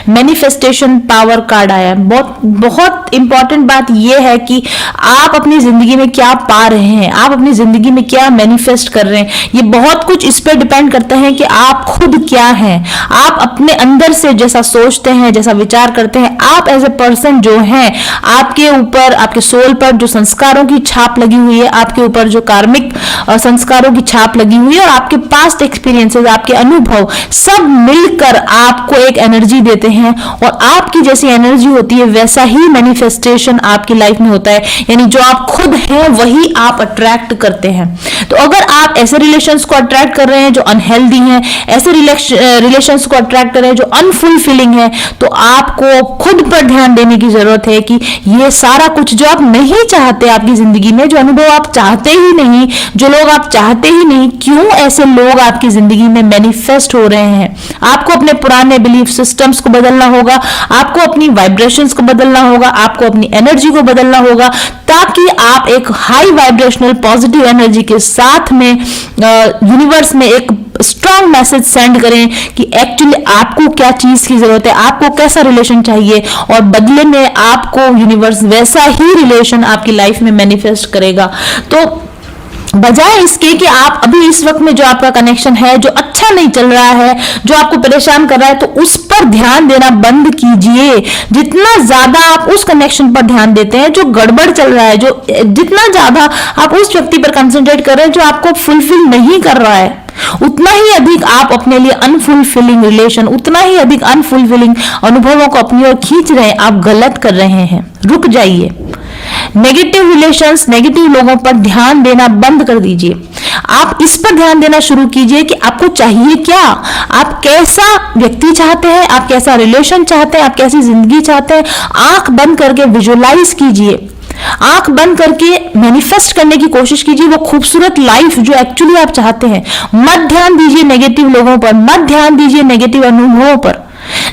Manifestation power card आया है। बहुत बहुत इंपॉर्टेंट बात यह है कि आप अपनी जिंदगी में क्या पा रहे हैं, आप अपनी जिंदगी में क्या मैनिफेस्ट कर रहे हैं। ये बहुत कुछ इस पर डिपेंड करता है कि आप खुद क्या हैं। आप अपने अंदर से जैसा सोचते हैं, जैसा विचार करते हैं, आप एज ए पर्सन जो हैं, आपके ऊपर, आपके सोल पर जो संस्कारों की छाप लगी हुई है, आपके ऊपर जो कार्मिक संस्कारों की छाप लगी हुई है, और आपके पास्ट एक्सपीरियंसेस, आपके अनुभव सब मिलकर आपको एक एनर्जी देते हैं, और आपकी जैसी एनर्जी होती है वैसा ही मैनिफेस्टेशन आपकी लाइफ में होता है। यानी जो आप खुद हैं वही आप अट्रैक्ट करते हैं। तो अगर आप ऐसे रिलेशंस को अट्रैक्ट कर रहे हैं जो अनहेल्दी हैं, ऐसे रिलेशंस को अट्रैक्ट कर रहे हैं जो अनफुलफिलिंग है, तो आपको खुद पर ध्यान देने की जरूरत है कि ये सारा कुछ जो आप नहीं चाहते आपकी जिंदगी में, जो अनुभव आप चाहते ही नहीं, जो लोग आप चाहते ही नहीं, क्यों ऐसे लोग आपकी जिंदगी में मैनिफेस्ट हो रहे हैं। आपको अपने पुराने बिलीफ सिस्टम्स को बदलना होगा, आपको अपनी वाइब्रेशंस को बदलना होगा, आपको अपनी एनर्जी को बदलना होगा, ताकि आप एक हाई वाइब्रेशनल पॉजिटिव एनर्जी के साथ में यूनिवर्स में एक स्ट्रॉन्ग मैसेज सेंड करें कि एक्चुअली आपको क्या चीज की जरूरत है, आपको कैसा रिलेशन चाहिए, और बदले में आपको यूनिवर्स वैसा ही रिलेशन आपकी लाइफ में मैनिफेस्ट करेगा। तो बजाय इसके कि आप अभी इस वक्त में जो आपका कनेक्शन है, जो अच्छा नहीं चल रहा है, जो आपको परेशान कर रहा है, तो उस पर ध्यान देना बंद कीजिए। जितना ज्यादा आप उस कनेक्शन पर ध्यान देते हैं जो गड़बड़ चल रहा है, जो जितना ज्यादा आप उस व्यक्ति पर कंसंट्रेट कर रहे हैं जो आपको फुलफिल नहीं कर रहा है, उतना ही अधिक आप अपने लिए अनफुलफिलिंग रिलेशन, उतना ही अधिक अनफुलफिलिंग अनुभवों को अपनी ओर खींच रहे हैं। आप गलत कर रहे हैं, रुक जाइए। नेगेटिव रिलेशंस, नेगेटिव लोगों पर ध्यान देना बंद कर दीजिए। आप इस पर ध्यान देना शुरू कीजिए कि आपको चाहिए क्या, आप कैसा व्यक्ति चाहते हैं, आप कैसा रिलेशन चाहते हैं, आप कैसी जिंदगी चाहते हैं। आंख बंद करके विजुअलाइज कीजिए, आंख बंद करके मैनिफेस्ट करने की कोशिश कीजिए वो खूबसूरत लाइफ जो एक्चुअली आप चाहते हैं। मत ध्यान दीजिए नेगेटिव लोगों पर, मत ध्यान दीजिए नेगेटिव अनुभवों पर।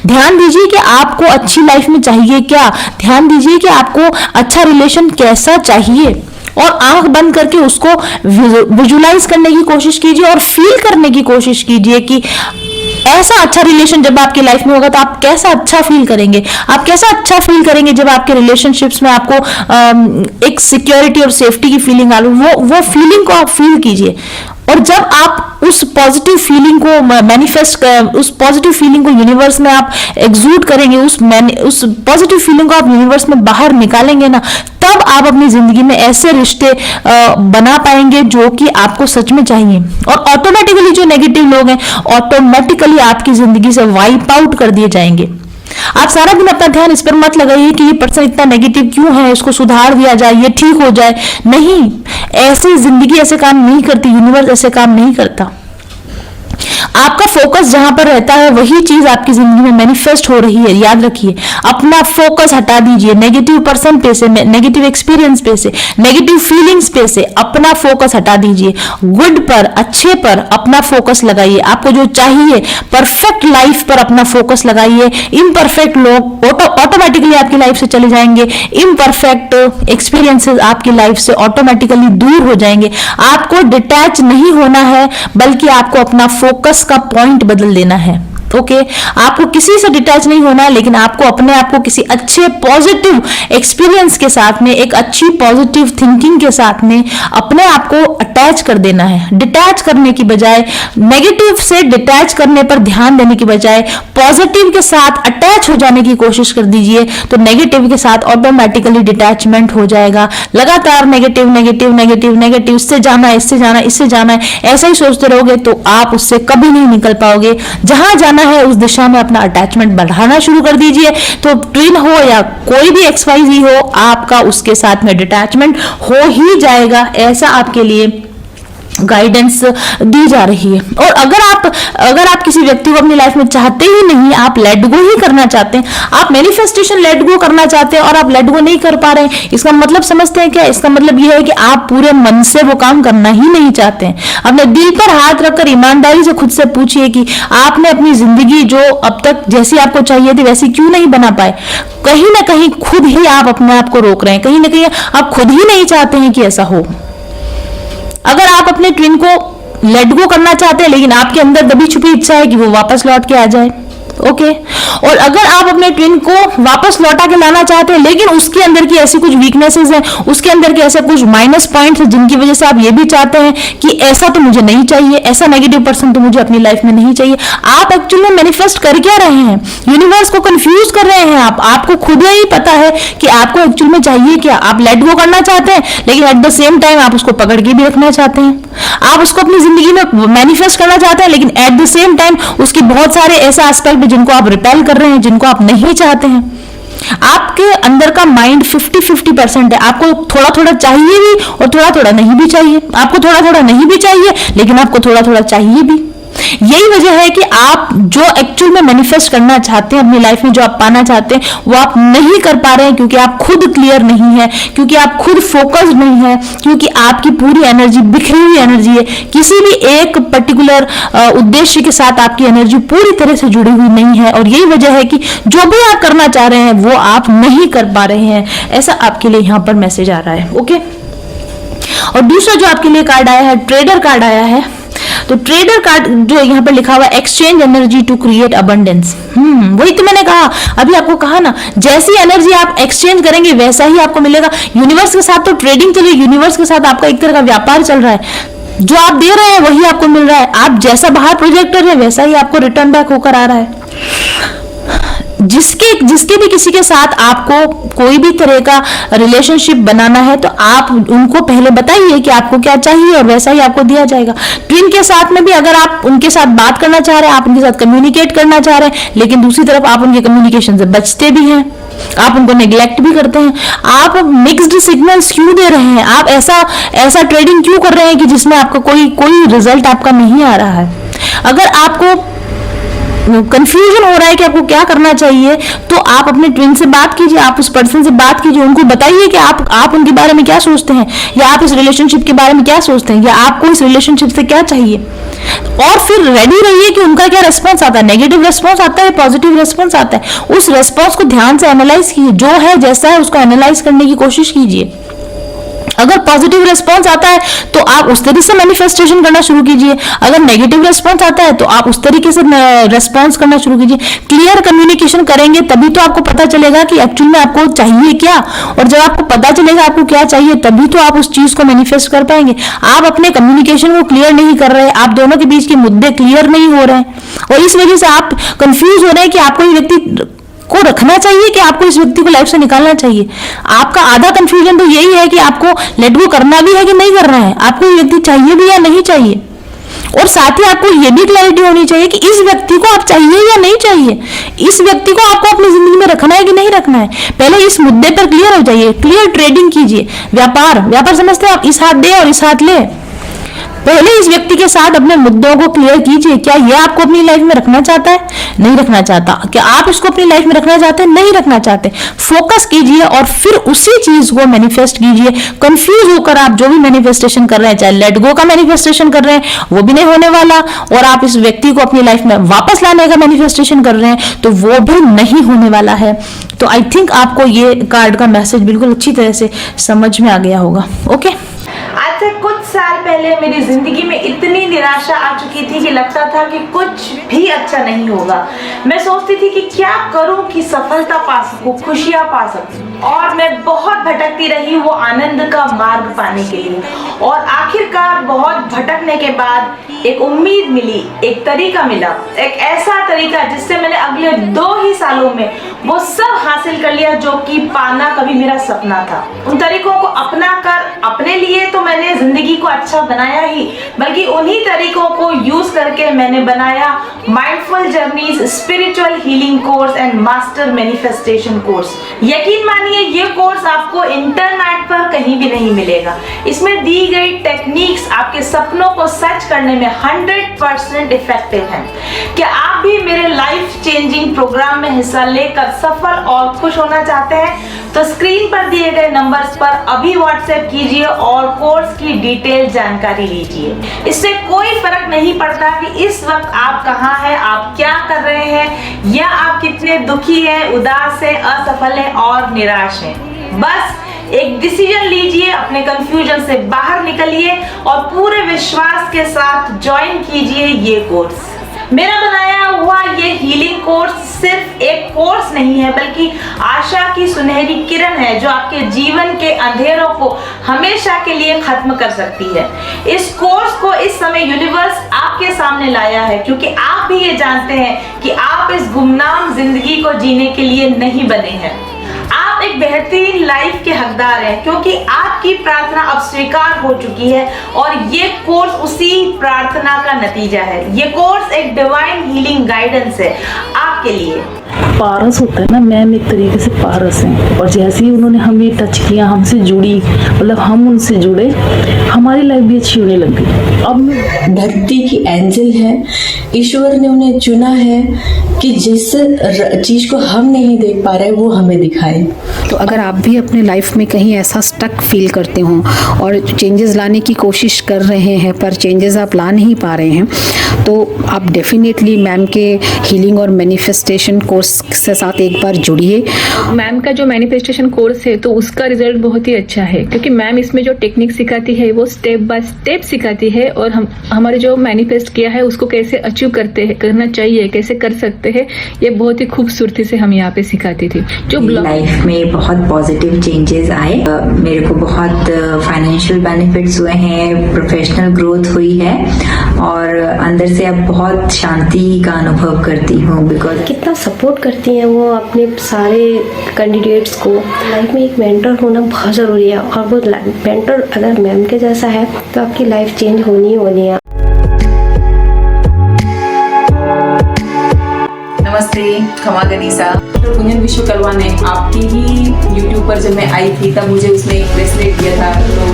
ध्यान दीजिए कि आपको अच्छी लाइफ में चाहिए क्या, ध्यान दीजिए कि आपको अच्छा रिलेशन कैसा चाहिए, और आंख बंद करके उसको विजुलाइज करने की कोशिश कीजिए और फील करने की कोशिश कीजिए कि ऐसा अच्छा रिलेशन जब आपकी लाइफ में होगा तो आप कैसा अच्छा फील करेंगे। आप कैसा अच्छा फील करेंगे जब आपके रिलेशनशिप्स में आपको एक सिक्योरिटी और सेफ्टी की फीलिंग आ रही, वो फीलिंग को आप फील कीजिए। और जब आप उस पॉजिटिव फीलिंग को मैनिफेस्ट, उस पॉजिटिव फीलिंग को यूनिवर्स में आप एग्जूट करेंगे, उस पॉजिटिव फीलिंग को आप यूनिवर्स में बाहर निकालेंगे ना, तब आप अपनी जिंदगी में ऐसे रिश्ते बना पाएंगे जो कि आपको सच में चाहिए। और ऑटोमेटिकली जो नेगेटिव लोग हैं ऑटोमेटिकली आपकी जिंदगी से वाइप आउट कर दिए जाएंगे। आप सारा दिन अपना ध्यान इस पर मत लगाइए कि ये पर्सन इतना नेगेटिव क्यों है, इसको सुधार दिया जाए, ये ठीक हो जाए। नहीं, ऐसी जिंदगी ऐसे काम नहीं करती, यूनिवर्स ऐसे काम नहीं करता। आपका फोकस जहां पर रहता है वही चीज आपकी जिंदगी में मैनिफेस्ट हो रही है। याद रखिए, अपना फोकस हटा दीजिए नेगेटिव पर्सन पे से, नेगेटिव एक्सपीरियंस पे से, नेगेटिव फीलिंग्स पे से अपना फोकस हटा दीजिए। गुड पर, अच्छे पर अपना फोकस लगाइए। आपको जो चाहिए परफेक्ट लाइफ पर अपना फोकस लगाइए। इम्परफेक्ट लोग ऑटोमेटिकली आपकी लाइफ से चले जाएंगे, इम्परफेक्ट एक्सपीरियंसेस आपकी लाइफ से ऑटोमेटिकली दूर हो जाएंगे। आपको डिटैच नहीं होना है, बल्कि आपको अपना फोकस का पॉइंट बदल देना है। ओके, आपको किसी से डिटैच नहीं होना है, लेकिन आपको अपने आप को किसी अच्छे पॉजिटिव एक्सपीरियंस के साथ में, एक अच्छी पॉजिटिव थिंकिंग के साथ में अपने आप को अटैच कर देना है। डिटैच करने की बजाय, नेगेटिव से डिटैच करने पर ध्यान देने की बजाय पॉजिटिव के साथ अटैच हो जाने की कोशिश कर दीजिए, तो नेगेटिव के साथ ऑटोमेटिकली डिटैचमेंट हो जाएगा। लगातार नेगेटिव नेगेटिव नेगेटिव नेगेटिव, इससे जाना है, इससे जाना है, इससे जाना है, ऐसा ही सोचते रहोगे तो आप उससे कभी नहीं निकल पाओगे। जहां जाना है उस दिशा में अपना अटैचमेंट बढ़ाना शुरू कर दीजिए। तो ट्विन हो या कोई भी XYZ हो, आपका उसके साथ में डिटैचमेंट हो ही जाएगा। ऐसा आपके लिए गाइडेंस दी जा रही है। और अगर आप किसी व्यक्ति को अपनी लाइफ में चाहते ही नहीं, आप लेट गो ही करना चाहते हैं, आप मैनिफेस्टेशन लेट गो करना चाहते हैं और आप लेट गो नहीं कर पा रहे हैं, इसका मतलब समझते हैं क्या? इसका मतलब यह है कि आप पूरे मन से वो काम करना ही नहीं चाहते हैं। अपने दिल पर हाथ रखकर ईमानदारी से खुद से पूछिए कि आपने अपनी जिंदगी जो अब तक जैसी आपको चाहिए थी वैसी क्यों नहीं बना पाए। कहीं ना कहीं खुद ही आप अपने आप को रोक रहे हैं, कहीं ना कहीं आप खुद ही नहीं चाहते हैं कि ऐसा हो। अगर आप अपने ट्विन को लेट गो करना चाहते हैं, लेकिन आपके अंदर दबी छुपी इच्छा है कि वो वापस लौट के आ जाए, ओके और अगर आप अपने ट्विन को वापस लौटा के लाना चाहते हैं लेकिन उसके अंदर की ऐसी कुछ वीकनेसेस हैं, उसके अंदर के ऐसे कुछ माइनस पॉइंट्स हैं जिनकी वजह से आप ये भी चाहते हैं कि ऐसा तो मुझे नहीं चाहिए, ऐसा नेगेटिव पर्सन तो मुझे अपनी लाइफ में नहीं चाहिए, आप एक्चुअली में मैनिफेस्ट कर क्या रहे हैं? यूनिवर्स को कंफ्यूज कर रहे हैं आप। आपको खुद ही पता है कि आपको एक्चुअल में चाहिए क्या। आप लेट गो करना चाहते हैं लेकिन एट द सेम टाइम आप उसको पकड़ के भी रखना चाहते हैं। आप उसको अपनी जिंदगी में मैनिफेस्ट करना चाहते हैं लेकिन एट द सेम टाइम उसके बहुत सारे ऐसा एस्पेक्ट जिनको आप रिपेल कर रहे हैं, जिनको आप नहीं चाहते हैं। आपके अंदर का माइंड 50-50% है। आपको थोड़ा थोड़ा चाहिए भी और थोड़ा थोड़ा नहीं भी चाहिए। आपको थोड़ा थोड़ा नहीं भी चाहिए लेकिन आपको थोड़ा थोड़ा चाहिए भी। यही वजह है कि आप जो एक्चुअल में मैनिफेस्ट करना चाहते हैं अपनी लाइफ में, जो आप पाना चाहते हैं, वो आप नहीं कर पा रहे हैं क्योंकि आप खुद क्लियर नहीं है, क्योंकि आप खुद फोकस्ड नहीं है, क्योंकि आपकी पूरी एनर्जी बिखरी हुई एनर्जी है। किसी भी एक पर्टिकुलर उद्देश्य के साथ आपकी एनर्जी पूरी तरह से जुड़ी हुई नहीं है और यही वजह है कि जो भी आप करना चाह रहे हैं वो आप नहीं कर पा रहे हैं। ऐसा आपके लिए यहाँ पर मैसेज आ रहा है। ओके और दूसरा जो आपके लिए कार्ड आया है, ट्रेडर कार्ड आया है। तो ट्रेडर कार्ड जो यहाँ पर लिखा हुआ है, exchange energy to create abundance. वही तो मैंने कहा, अभी आपको कहा ना, जैसी एनर्जी आप एक्सचेंज करेंगे वैसा ही आपको मिलेगा। यूनिवर्स के साथ तो ट्रेडिंग चल रही है, यूनिवर्स के साथ आपका एक तरह का व्यापार चल रहा है। जो आप दे रहे हैं वही आपको मिल रहा है। आप जैसा बाहर प्रोजेक्ट कर रहे हैं वैसा ही आपको रिटर्न बैक होकर आ रहा है। जिसके भी किसी के साथ आपको कोई भी तरह का रिलेशनशिप बनाना है तो आप उनको पहले बताइए कि आपको क्या चाहिए और वैसा ही आपको दिया जाएगा। ट्विन के साथ में भी अगर आप उनके साथ बात करना चाह रहे हैं, आप उनके साथ कम्युनिकेट करना चाह रहे हैं लेकिन दूसरी तरफ आप उनके कम्युनिकेशन से बचते भी हैं, आप उनको नेग्लेक्ट भी करते हैं, आप मिक्स्ड सिग्नल्स क्यों दे रहे हैं? आप ऐसा ट्रेडिंग क्यों कर रहे हैं कि जिसमें आपका कोई रिजल्ट आपका नहीं आ रहा है? अगर आपको कंफ्यूजन हो रहा है कि आपको क्या करना चाहिए तो आप अपने ट्विन से बात कीजिए, आप उस पर्सन से बात कीजिए, उनको बताइए कि आप उनके बारे में क्या सोचते हैं या आप इस रिलेशनशिप के बारे में क्या सोचते हैं या आपको इस रिलेशनशिप से क्या चाहिए। और फिर रेडी रहिए कि उनका क्या रिस्पॉन्स आता है। नेगेटिव रिस्पॉन्स आता है, पॉजिटिव रिस्पॉन्स आता है, उस रिस्पॉन्स को ध्यान से एनालाइज कीजिए। जो है जैसा है उसको एनालाइज करने की कोशिश कीजिए। अगर पॉजिटिव रिस्पॉन्स आता है तो आप उस तरीके से मैनिफेस्टेशन करना शुरू कीजिए। अगर नेगेटिव रिस्पॉन्स आता है तो आप उस तरीके से रिस्पॉन्स करना शुरू कीजिए। क्लियर कम्युनिकेशन करेंगे तभी तो आपको पता चलेगा कि एक्चुअल में आपको चाहिए क्या, और जब आपको पता चलेगा आपको क्या चाहिए तभी तो आप उस चीज को मैनिफेस्ट कर पाएंगे। आप अपने कम्युनिकेशन को क्लियर नहीं कर रहे, आप दोनों के बीच के मुद्दे क्लियर नहीं हो रहे हैं और इस वजह से आप कंफ्यूज हो रहे हैं कि आपको ये व्यक्ति को रखना चाहिए कि आपको इस व्यक्ति को लाइफ से निकालना चाहिए। आपका आधा कंफ्यूजन तो यही है कि आपको लेट गो करना भी है कि नहीं करना है, आपको ये व्यक्ति चाहिए भी या नहीं चाहिए। और साथ ही आपको ये भी क्लैरिटी होनी चाहिए कि इस व्यक्ति को आप चाहिए या नहीं चाहिए, इस व्यक्ति को आपको अपनी जिंदगी में रखना है कि नहीं रखना है। पहले इस मुद्दे पर क्लियर हो जाइए, क्लियर ट्रेडिंग कीजिए। व्यापार समझते हैं आप, इस हाथ दे और इस हाथ ले। पहले इस व्यक्ति के साथ अपने मुद्दों को क्लियर कीजिए। क्या ये आपको अपनी लाइफ में रखना चाहता है, नहीं रखना चाहता? क्या आप इसको अपनी लाइफ में रखना चाहते हैं, नहीं रखना चाहते? फोकस कीजिए और फिर उसी चीज को मैनिफेस्ट कीजिए। कंफ्यूज होकर आप जो भी मैनिफेस्टेशन कर रहे हैं, चाहे लेट गो का मैनिफेस्टेशन कर रहे हैं वो भी नहीं होने वाला, और आप इस व्यक्ति को अपनी लाइफ में वापस लाने का मैनिफेस्टेशन कर रहे हैं तो वो भी नहीं होने वाला है। तो आई थिंक आपको ये कार्ड का मैसेज बिल्कुल अच्छी तरह से समझ में आ गया होगा। ओके, आज से कुछ साल पहले मेरी जिंदगी में इतनी निराशा आ चुकी थी कि लगता था कि कुछ भी अच्छा नहीं होगा। मैं सोचती थी कि क्या करूं कि सफलता पा सकूं, खुशियां पा सकूं, और मैं बहुत भटकती रही वो आनंद का मार्ग पाने के लिए। और आखिरकार बहुत भटकने के बाद एक उम्मीद मिली, एक तरीका मिला, एक ऐसा तरीका जिससे मैंने अगले 2 ही सालों में वो सब हासिल कर लिया जो कि पाना कभी मेरा सपना था। उन तरीकों को अपना कर अपने लिए तो मैंने जिंदगी को अच्छा बनाया ही, बल्कि उन्हीं तरीकों को यूज करके मैंने बनाया mindful journeys spiritual healing course and master manifestation course. यकीन मानिए ये कोर्स आपको इंटरनेट पर कहीं भी नहीं मिलेगा। इसमें दी गई टेक्निक्स आपके सपनों को सच करने में 100% इफेक्टिव हैं। क्या आप भी मेरे लाइफ चेंजिंग प्रोग्राम में हिस्सा लेकर सफल और खुश होना चाहते हैं? तो स्क्रीन पर दिए गए नंबर्स पर अभी व्हाट्सएप कीजिए और कोर्स की डिटेल जानकारी लीजिए। इससे कोई फर्क नहीं पड़ता कि इस वक्त आप कहाँ हैं, आप क्या कर रहे हैं, या आप कितने दुखी हैं, उदास हैं, असफल हैं और निराश हैं। बस एक डिसीजन लीजिए, अपने कंफ्यूजन से बाहर निकलिए और पूरे विश्वास के साथ ज्वाइन कीजिए ये कोर्स। मेरा बनाया हुआ ये हीलिंग कोर्स सिर्फ एक कोर्स नहीं है, बल्कि आशा की सुनहरी किरण है जो आपके जीवन के अंधेरों को हमेशा के लिए खत्म कर सकती है। इस कोर्स को इस समय यूनिवर्स आपके सामने लाया है क्योंकि आप भी ये जानते हैं कि आप इस गुमनाम जिंदगी को जीने के लिए नहीं बने हैं। आप एक बेहतरीन लाइफ के हकदार हैं क्योंकि आपकी प्रार्थना अब स्वीकार हो चुकी है और ये कोर्स उसी प्रार्थना का नतीजा है। ये कोर्स एक डिवाइन हीलिंग गाइडेंस है आपके लिए। पारस होता है ना, मैम एक तरीके से पारस हैं, और जैसे ही उन्होंने हमें टच किया, हमसे जुड़ी, मतलब हम उनसे जुड़े, हमारी लाइफ भी अच्छी होने लग गई। अब मैं धरती की एंजल है, ईश्वर ने उन्हें चुना है कि जिस चीज को हम नहीं देख पा रहे वो हमें दिखाए। तो अगर आप भी अपने लाइफ में कहीं ऐसा स्टक फील करते हो और चेंजेस लाने की कोशिश कर रहे हैं पर चेंजेस आप ला नहीं पा रहे हैं, तो आप डेफिनेटली मैम के हीलिंग और मैनिफेस्टेशन कोर्स से साथ एक बार जुड़िए। मैम का जो मैनिफेस्टेशन कोर्स है तो उसका रिजल्ट बहुत ही अच्छा है क्योंकि मैम इसमें जो टेक्निक सिखाती है वो स्टेप बाय स्टेप सिखाती है और हमारे जो मैनिफेस्ट किया है उसको कैसे अचीव करना चाहिए, कैसे कर सकते हैं, ये बहुत ही खूबसूरती से हम यहाँ पे सिखाती थी। जो लाइफ में बहुत पॉजिटिव चेंजेस आए, मेरे को बहुत फाइनेंशियल बेनिफिट्स हुए हैं, प्रोफेशनल ग्रोथ हुई है और अंदर से अब बहुत शांति का अनुभव करती हूँ। बिकॉज कितना सपोर्ट करती हैं वो अपने सारे कैंडिडेट्स को। लाइफ में एक मेंटर होना बहुत ज़रूरी है और वो मेंटर अगर मैम के जैसा है तो आपकी लाइफ चेंज होनी ही होनी है। नमस्ते, खमा गनीसा। गुंजन विश्वकर्मा ने आपकी ही यूट्यूब पर जब मैं आई थी तब मुझे उसने एक ब्रेसलेट दिया था, तो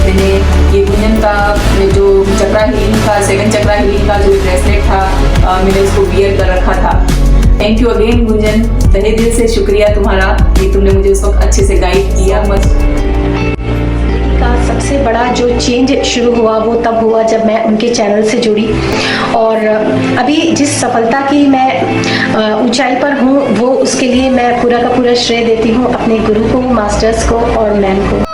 मैंने ये गुंजन का जो चक्रा हीलिंग का 7 चक्रा हीलिंग का जो ब्रेसलेट था मैंने उसको वियर कर रखा था। थैंक यू अगेन गुंजन, तहे दिल से शुक्रिया तुम्हारा कि तुमने मुझे उस वक्त अच्छे से गाइड किया। का सबसे बड़ा जो चेंज शुरू हुआ वो तब हुआ जब मैं उनके चैनल से जुड़ी और अभी जिस सफलता की मैं ऊंचाई पर हूँ वो उसके लिए मैं पूरा का पूरा श्रेय देती हूँ अपने गुरु को, मास्टर्स को और मैम को।